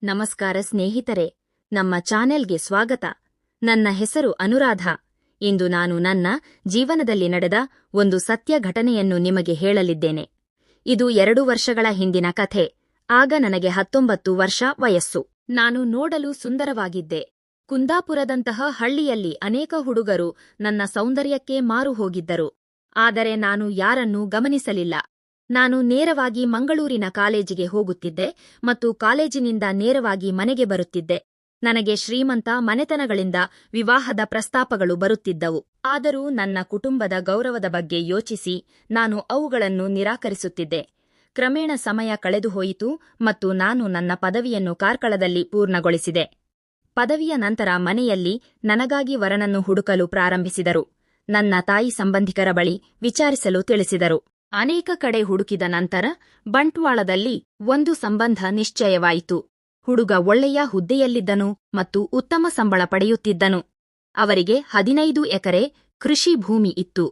ನಮಸ್ಕಾರ ಸ್ನೇಹಿತರೆ, ನಮ್ಮ ಚಾನೆಲ್ಗೆ ಸ್ವಾಗತ. ನನ್ನ ಹೆಸರು ಅನುರಾಧ. ಇಂದು ನಾನು ನನ್ನ ಜೀವನದಲ್ಲಿ ನಡೆದ ಒಂದು ಸತ್ಯ ಘಟನೆಯನ್ನು ನಿಮಗೆ ಹೇಳಲಿದ್ದೇನೆ. ಇದು 2 ವರ್ಷಗಳ ಹಿಂದಿನ ಕಥೆ. ಆಗ ನನಗೆ 19 ವರ್ಷ ವಯಸ್ಸು. ನಾನು ನೋಡಲು ಸುಂದರವಾಗಿದ್ದೆ. ಕುಂದಾಪುರದಂತಹ ಹಳ್ಳಿಯಲ್ಲಿ ಅನೇಕ ಹುಡುಗರು ನನ್ನ ಸೌಂದರ್ಯಕ್ಕೆ ಮಾರು ಹೋಗಿದ್ದರು. ಆದರೆ ನಾನು ಯಾರನ್ನೂ ಗಮನಿಸಲಿಲ್ಲ. ನಾನು ನೇರವಾಗಿ ಮಂಗಳೂರಿನ ಕಾಲೇಜಿಗೆ ಹೋಗುತ್ತಿದ್ದೆ ಮತ್ತು ಕಾಲೇಜಿನಿಂದ ನೇರವಾಗಿ ಮನೆಗೆ ಬರುತ್ತಿದ್ದೆ. ನನಗೆ ಶ್ರೀಮಂತ ಮನೆತನಗಳಿಂದ ವಿವಾಹದ ಪ್ರಸ್ತಾಪಗಳು ಬರುತ್ತಿದ್ದವು. ಆದರೂ ನನ್ನ ಕುಟುಂಬದ ಗೌರವದ ಬಗ್ಗೆ ಯೋಚಿಸಿ ನಾನು ಅವುಗಳನ್ನು ನಿರಾಕರಿಸುತ್ತಿದ್ದೆ. ಕ್ರಮೇಣ ಸಮಯ ಕಳೆದುಹೋಯಿತು ಮತ್ತು ನಾನು ನನ್ನ ಪದವಿಯನ್ನು ಕಾರ್ಕಳದಲ್ಲಿ ಪೂರ್ಣಗೊಳಿಸಿದೆ. ಪದವಿಯ ನಂತರ ಮನೆಯಲ್ಲಿ ನನಗಾಗಿ ವರನನ್ನು ಹುಡುಕಲು ಪ್ರಾರಂಭಿಸಿದರು. ನನ್ನ ತಾಯಿ ಸಂಬಂಧಿಕರ ಬಳಿ ವಿಚಾರಿಸಲು ತಿಳಿಸಿದರು. ಅನೇಕ ಕಡೆ ಹುಡುಕಿದ ನಂತರ ಬಂಟ್ವಾಳದಲ್ಲಿ ಒಂದು ಸಂಬಂಧ ನಿಶ್ಚಯವಾಯಿತು. ಹುಡುಗ ಒಳ್ಳೆಯ ಹುದ್ದೆಯಲ್ಲಿದ್ದನು ಮತ್ತು ಉತ್ತಮ ಸಂಬಳ ಪಡೆಯುತ್ತಿದ್ದನು. ಅವರಿಗೆ 15 ಎಕರೆ ಕೃಷಿ ಭೂಮಿ ಇತ್ತು.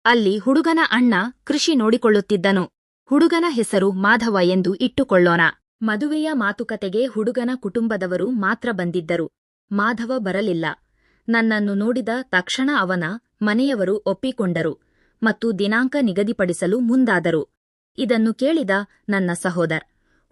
ಅಲ್ಲಿ ಹುಡುಗನ ಅಣ್ಣ ಕೃಷಿ ನೋಡಿಕೊಳ್ಳುತ್ತಿದ್ದನು. ಹುಡುಗನ ಹೆಸರು ಮಾಧವ ಎಂದು ಇಟ್ಟುಕೊಳ್ಳೋಣ. ಮದುವೆಯ ಮಾತುಕತೆಗೆ ಹುಡುಗನ ಕುಟುಂಬದವರು ಮಾತ್ರ ಬಂದಿದ್ದರು. ಮಾಧವ ಬರಲಿಲ್ಲ. ನನ್ನನ್ನು ನೋಡಿದ ತಕ್ಷಣ ಅವನ ಮನೆಯವರು ಒಪ್ಪಿಕೊಂಡರು ಮತ್ತು ದಿನಾಂಕ ನಿಗದಿಪಡಿಸಲು ಮುಂದಾದರು. ಇದನ್ನು ಕೇಳಿದ ನನ್ನ ಸಹೋದರ,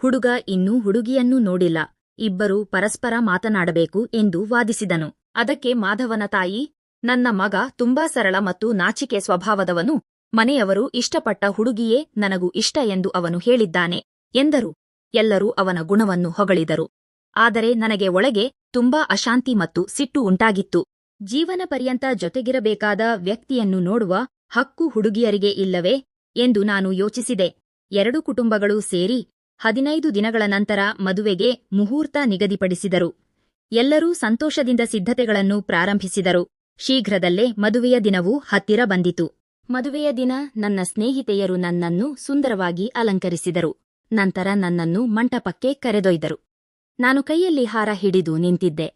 ಹುಡುಗ ಇನ್ನೂ ಹುಡುಗಿಯನ್ನೂ ನೋಡಿಲ್ಲ, ಇಬ್ಬರೂ ಪರಸ್ಪರ ಮಾತನಾಡಬೇಕು ಎಂದು ವಾದಿಸಿದನು. ಅದಕ್ಕೆ ಮಾಧವನ ತಾಯಿ, ನನ್ನ ಮಗ ತುಂಬಾ ಸರಳ ಮತ್ತು ನಾಚಿಕೆ ಸ್ವಭಾವದವನು, ಮನೆಯವರು ಇಷ್ಟಪಟ್ಟ ಹುಡುಗಿಯೇ ನನಗೂ ಇಷ್ಟ ಎಂದು ಅವನು ಹೇಳಿದ್ದಾನೆ ಎಂದರು. ಎಲ್ಲರೂ ಅವನ ಗುಣವನ್ನು ಹೊಗಳಿದರು. ಆದರೆ ನನಗೆ ಒಳಗೆ ತುಂಬಾ ಅಶಾಂತಿ ಮತ್ತು ಸಿಟ್ಟು ಉಂಟಾಗಿತ್ತು. ಜೀವನ ಪರ್ಯಂತ ಜೊತೆಗಿರಬೇಕಾದ ವ್ಯಕ್ತಿಯನ್ನು ನೋಡುವ ಹಕ್ಕು ಹುಡುಗಿಯರಿಗೆ ಇಲ್ಲವೇ ಎಂದು ನಾನು ಯೋಚಿಸಿದೆ. 2 ಕುಟುಂಬಗಳು ಸೇರಿ 15 ದಿನಗಳ ನಂತರ ಮದುವೆಗೆ ಮುಹೂರ್ತ ನಿಗದಿಪಡಿಸಿದರು. ಎಲ್ಲರೂ ಸಂತೋಷದಿಂದ ಸಿದ್ಧತೆಗಳನ್ನು ಪ್ರಾರಂಭಿಸಿದರು. ಶೀಘ್ರದಲ್ಲೇ ಮದುವೆಯ ದಿನವೂ ಹತ್ತಿರ ಬಂದಿತು. ಮದುವೆಯ ದಿನ ನನ್ನ ಸ್ನೇಹಿತೆಯರು ನನ್ನನ್ನು ಸುಂದರವಾಗಿ ಅಲಂಕರಿಸಿದರು. ನಂತರ ನನ್ನನ್ನು ಮಂಟಪಕ್ಕೆ ಕರೆದೊಯ್ದರು. ನಾನು ಕೈಯಲ್ಲಿ ಹಾರ ಹಿಡಿದು ನಿಂತಿದ್ದೆ.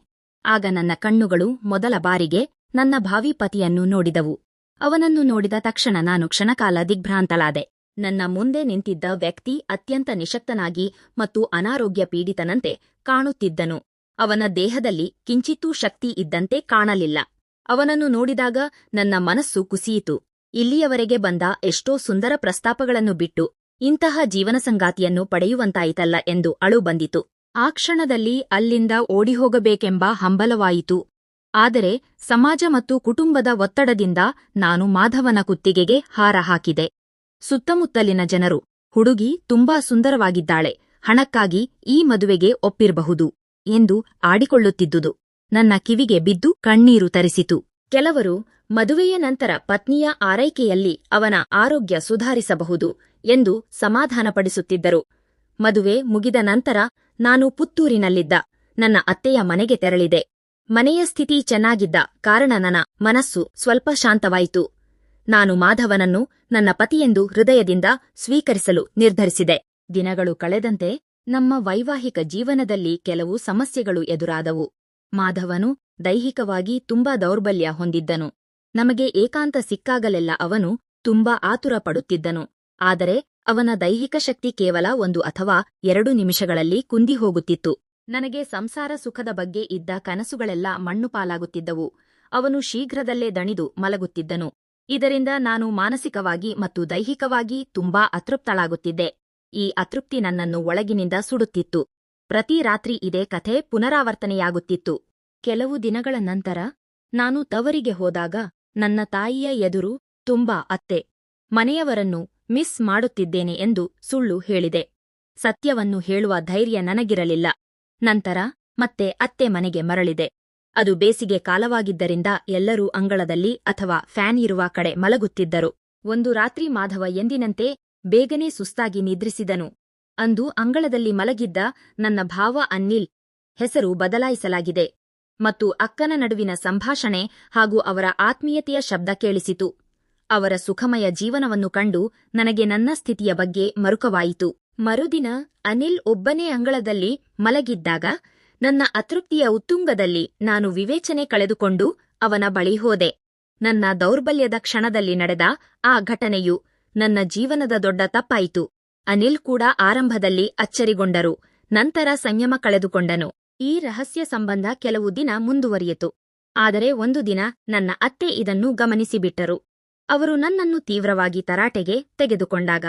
ಆಗ ನನ್ನ ಕಣ್ಣುಗಳು ಮೊದಲ ಬಾರಿಗೆ ನನ್ನ ಭಾವಿ ಪತಿಯನ್ನು ನೋಡಿದವು. ಅವನನ್ನು ನೋಡಿದ ತಕ್ಷಣ ನಾನು ಕ್ಷಣಕಾಲ ದಿಗ್ಭ್ರಾಂತಳಾದೆ. ನನ್ನ ಮುಂದೆ ನಿಂತಿದ್ದ ವ್ಯಕ್ತಿ ಅತ್ಯಂತ ನಿಶಕ್ತನಾಗಿ ಮತ್ತು ಅನಾರೋಗ್ಯ ಪೀಡಿತನಂತೆ ಕಾಣುತ್ತಿದ್ದನು. ಅವನ ದೇಹದಲ್ಲಿ ಕಿಂಚಿತ್ತೂ ಶಕ್ತಿ ಇದ್ದಂತೆ ಕಾಣಲಿಲ್ಲ. ಅವನನ್ನು ನೋಡಿದಾಗ ನನ್ನ ಮನಸ್ಸು ಕುಸಿಯಿತು. ಇಲ್ಲಿಯವರೆಗೆ ಬಂದ ಎಷ್ಟೋ ಸುಂದರ ಪ್ರಸ್ತಾಪಗಳನ್ನು ಬಿಟ್ಟು ಇಂತಹ ಜೀವನ ಸಂಗಾತಿಯನ್ನು ಪಡೆಯುವಂತಾಯಿತಲ್ಲ ಎಂದು ಅಳು ಬಂದಿತು. ಆ ಕ್ಷಣದಲ್ಲಿ ಅಲ್ಲಿಂದ ಓಡಿಹೋಗಬೇಕೆಂಬ ಹಂಬಲವಾಯಿತು. ಆದರೆ ಸಮಾಜ ಮತ್ತು ಕುಟುಂಬದ ಒತ್ತಡದಿಂದ ನಾನು ಮಾಧವನ ಕುತ್ತಿಗೆಗೆ ಹಾರ ಹಾಕಿದೆ. ಸುತ್ತಮುತ್ತಲಿನ ಜನರು, ಹುಡುಗಿ ತುಂಬಾ ಸುಂದರವಾಗಿದ್ದಾಳೆ, ಹಣಕ್ಕಾಗಿ ಈ ಮದುವೆಗೆ ಒಪ್ಪಿರಬಹುದು ಎಂದು ಆಡಿಕೊಳ್ಳುತ್ತಿದ್ದುದು ನನ್ನ ಕಿವಿಗೆ ಬಿದ್ದು ಕಣ್ಣೀರು ತರಿಸಿತು. ಕೆಲವರು ಮದುವೆಯ ನಂತರ ಪತ್ನಿಯ ಆರೈಕೆಯಲ್ಲಿ ಅವನ ಆರೋಗ್ಯ ಸುಧಾರಿಸಬಹುದು ಎಂದು ಸಮಾಧಾನಪಡಿಸುತ್ತಿದ್ದರು. ಮದುವೆ ಮುಗಿದ ನಂತರ ನಾನು ಪುತ್ತೂರಿನಲ್ಲಿದ್ದ ನನ್ನ ಅತ್ತೆಯ ಮನೆಗೆ ತೆರಳಿದೆ. ಮನೆಯ ಸ್ಥಿತಿ ಚೆನ್ನಾಗಿದ್ದ ಕಾರಣ ನನ್ನ ಮನಸ್ಸು ಸ್ವಲ್ಪ ಶಾಂತವಾಯಿತು. ನಾನು ಮಾಧವನನ್ನು ನನ್ನ ಪತಿಯೆಂದು ಹೃದಯದಿಂದ ಸ್ವೀಕರಿಸಲು ನಿರ್ಧರಿಸಿದೆ. ದಿನಗಳು ಕಳೆದಂತೆ ನಮ್ಮ ವೈವಾಹಿಕ ಜೀವನದಲ್ಲಿ ಕೆಲವು ಸಮಸ್ಯೆಗಳು ಎದುರಾದವು. ಮಾಧವನು ದೈಹಿಕವಾಗಿ ತುಂಬಾ ದೌರ್ಬಲ್ಯ ಹೊಂದಿದ್ದನು. ನಮಗೆ ಏಕಾಂತ ಸಿಕ್ಕಾಗಲೆಲ್ಲ ಅವನು ತುಂಬಾ ಆತುರ ಪಡುತ್ತಿದ್ದನು. ಆದರೆ ಅವನ ದೈಹಿಕ ಶಕ್ತಿ ಕೇವಲ 1 ಅಥವಾ 2 ನಿಮಿಷಗಳಲ್ಲಿ ಕುಂದಿಹೋಗುತ್ತಿತ್ತು. ನನಗೆ ಸಂಸಾರ ಸುಖದ ಬಗ್ಗೆ ಇದ್ದ ಕನಸುಗಳೆಲ್ಲ ಮಣ್ಣುಪಾಲಾಗುತ್ತಿದ್ದವು. ಅವನು ಶೀಘ್ರದಲ್ಲೇ ದಣಿದು ಮಲಗುತ್ತಿದ್ದನು. ಇದರಿಂದ ನಾನು ಮಾನಸಿಕವಾಗಿ ಮತ್ತು ದೈಹಿಕವಾಗಿ ತುಂಬಾ ಅತೃಪ್ತಳಾಗುತ್ತಿದ್ದೆ. ಈ ಅತೃಪ್ತಿ ನನ್ನನ್ನು ಒಳಗಿನಿಂದ ಸುಡುತ್ತಿತ್ತು. ಪ್ರತಿ ರಾತ್ರಿ ಇದೇ ಕಥೆ ಪುನರಾವರ್ತನೆಯಾಗುತ್ತಿತ್ತು. ಕೆಲವು ದಿನಗಳ ನಂತರ ನಾನು ತವರಿಗೆ ಹೋದಾಗ ನನ್ನ ತಾಯಿಯ ಎದುರು ತುಂಬಾ ಅತ್ತೆ, ಮನೆಯವರನ್ನು ಮಿಸ್ ಮಾಡುತ್ತಿದ್ದೇನೆ ಎಂದು ಸುಳ್ಳು ಹೇಳಿದೆ. ಸತ್ಯವನ್ನು ಹೇಳುವ ಧೈರ್ಯ ನನಗಿರಲಿಲ್ಲ. ನಂತರ ಮತ್ತೆ ಅತ್ತೆ ಮನೆಗೆ ಮರಳಿದೆ. ಅದು ಬೇಸಿಗೆ ಕಾಲವಾಗಿದ್ದರಿಂದ ಎಲ್ಲರೂ ಅಂಗಳದಲ್ಲಿ ಅಥವಾ ಫ್ಯಾನ್ ಇರುವ ಕಡೆ ಮಲಗುತ್ತಿದ್ದರು. ಒಂದು ರಾತ್ರಿ ಮಾಧವ ಎಂದಿನಂತೆ ಬೇಗನೆ ಸುಸ್ತಾಗಿ ನಿದ್ರಿಸಿದನು. ಅಂದು ಅಂಗಳದಲ್ಲಿ ಮಲಗಿದ್ದ ನನ್ನ ಭಾವ ಅನಿಲ್ ಹೆಸರು ಬದಲಾಯಿಸಲಾಗಿದೆ ಮತ್ತು ಅಕ್ಕನ ನಡುವಿನ ಸಂಭಾಷಣೆ ಹಾಗೂ ಅವರ ಆತ್ಮೀಯತೆಯ ಶಬ್ದ ಕೇಳಿಸಿತು. ಅವರ ಸುಖಮಯ ಜೀವನವನ್ನು ಕಂಡು ನನಗೆ ನನ್ನ ಸ್ಥಿತಿಯ ಬಗ್ಗೆ ಮರುಕವಾಯಿತು. ಮರುದಿನ ಅನಿಲ್ ಒಬ್ಬನೇ ಅಂಗಳದಲ್ಲಿ ಮಲಗಿದ್ದಾಗ ನನ್ನ ಅತೃಪ್ತಿಯ ಉತ್ತುಂಗದಲ್ಲಿ ನಾನು ವಿವೇಚನೆ ಕಳೆದುಕೊಂಡು ಅವನ ಬಳಿ ಹೋದೆ. ನನ್ನ ದೌರ್ಬಲ್ಯದ ಕ್ಷಣದಲ್ಲಿ ನಡೆದ ಆ ಘಟನೆಯು ನನ್ನ ಜೀವನದ ದೊಡ್ಡ ತಪ್ಪಾಯಿತು. ಅನಿಲ್ ಕೂಡ ಆರಂಭದಲ್ಲಿ ಅಚ್ಚರಿಗೊಂಡರು. ನಂತರ ಸಂಯಮ ಕಳೆದುಕೊಂಡನು. ಈ ರಹಸ್ಯ ಸಂಬಂಧ ಕೆಲವು ದಿನ ಮುಂದುವರಿಯಿತು. ಆದರೆ ಒಂದು ದಿನ ನನ್ನ ಅತ್ತೆ ಇದನ್ನು ಗಮನಿಸಿಬಿಟ್ಟರು. ಅವರು ನನ್ನನ್ನು ತೀವ್ರವಾಗಿ ತರಾಟೆಗೆ ತೆಗೆದುಕೊಂಡಾಗ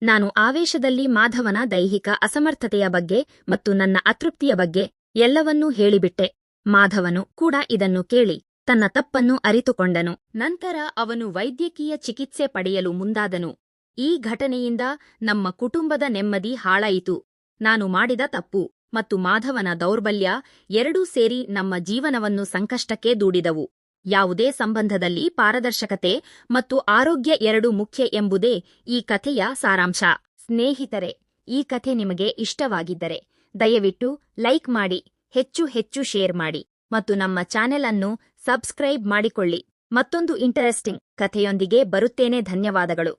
ನಾನು ಆವೇಶದಲ್ಲಿ ಮಾಧವನ ದೈಹಿಕ ಅಸಮರ್ಥತೆಯ ಬಗ್ಗೆ ಮತ್ತು ನನ್ನ ಅತೃಪ್ತಿಯ ಬಗ್ಗೆ ಎಲ್ಲವನ್ನೂ ಹೇಳಿಬಿಟ್ಟೆ. ಮಾಧವನು ಕೂಡ ಇದನ್ನು ಕೇಳಿ ತನ್ನ ತಪ್ಪನ್ನು ಅರಿತುಕೊಂಡನು. ನಂತರ ಅವನು ವೈದ್ಯಕೀಯ ಚಿಕಿತ್ಸೆ ಪಡೆಯಲು ಮುಂದಾದನು. ಈ ಘಟನೆಯಿಂದ ನಮ್ಮ ಕುಟುಂಬದ ನೆಮ್ಮದಿ ಹಾಳಾಯಿತು. ನಾನು ಮಾಡಿದ ತಪ್ಪು ಮತ್ತು ಮಾಧವನ ದೌರ್ಬಲ್ಯ ಎರಡೂ ಸೇರಿ ನಮ್ಮ ಜೀವನವನ್ನು ಸಂಕಷ್ಟಕ್ಕೆ ದೂಡಿದವು. ಯಾವುದೇ ಸಂಬಂಧದಲ್ಲಿ ಪಾರದರ್ಶಕತೆ ಮತ್ತು ಆರೋಗ್ಯ ಎರಡೂ ಮುಖ್ಯ ಎಂಬುದೇ ಈ ಕಥೆಯ ಸಾರಾಂಶ. ಸ್ನೇಹಿತರೆ, ಈ ಕಥೆ ನಿಮಗೆ ಇಷ್ಟವಾಗಿದ್ದರೆ ದಯವಿಟ್ಟು ಲೈಕ್ ಮಾಡಿ, ಹೆಚ್ಚು ಶೇರ್ ಮಾಡಿ ಮತ್ತು ನಮ್ಮ ಚಾನೆಲ್ ಅನ್ನು ಸಬ್ಸ್ಕ್ರೈಬ್ ಮಾಡಿಕೊಳ್ಳಿ. ಮತ್ತೊಂದು ಇಂಟರೆಸ್ಟಿಂಗ್ ಕಥೆಯೊಂದಿಗೆ ಬರುತ್ತೇನೆ. ಧನ್ಯವಾದಗಳು.